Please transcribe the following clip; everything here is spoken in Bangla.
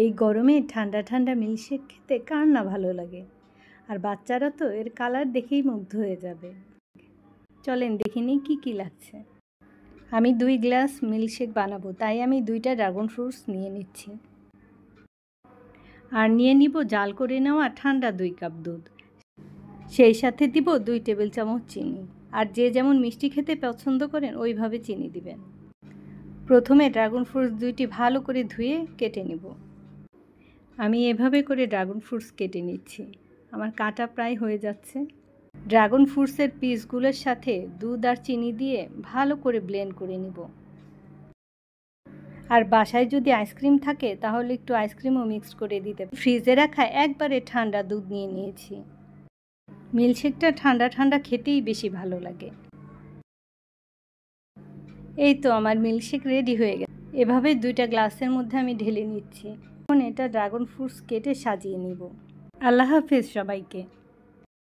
এই গরমে ঠান্ডা ঠান্ডা মিল্কশেক খেতে কার না ভালো লাগে, আর বাচ্চারা তো এর কালার দেখেই মুগ্ধ হয়ে যাবে। চলেন দেখে নিই কী কী লাগছে। আমি 2 গ্লাস মিল্কশেক বানাবো, তাই আমি 2টা ড্রাগন ফ্রুটস নিয়ে নিচ্ছি। আর নিয়ে নিব জাল করে নেওয়া ঠান্ডা 2 কাপ দুধ। সেই সাথে দিব 2 টেবিল চামচ চিনি। আর যে যেমন মিষ্টি খেতে পছন্দ করেন ওইভাবে চিনি দিবেন। প্রথমে ড্রাগন ফ্রুটস 2টি ভালো করে ধুয়ে কেটে নিব। আমি এভাবে করে ড্রাগন ফ্রুটস কেটে নিচ্ছি। আমার কাটা প্রায় হয়ে যাচ্ছে। ড্রাগন ফ্রুটসের পিসগুলোর সাথে দুধ আর চিনি দিয়ে ভালো করে ব্লেন্ড করে নিব। আর বাসায় যদি আইসক্রিম থাকে তাহলে একটু আইসক্রিমও মিক্স করে দিতে। ফ্রিজে রাখা একবারে ঠান্ডা দুধ নিয়ে নিয়েছি। মিল্কশেকটা ঠান্ডা ঠান্ডা খেতেই বেশি ভালো লাগে। এই তো আমার মিল্কশেক রেডি হয়ে গেছে। এভাবে 2টা গ্লাসের মধ্যে আমি ঢেলে নিচ্ছি। এখন এটা ড্রাগন ফ্রুটস কেটে সাজিয়ে নিব। আল্লাহ হাফেজ সবাইকে।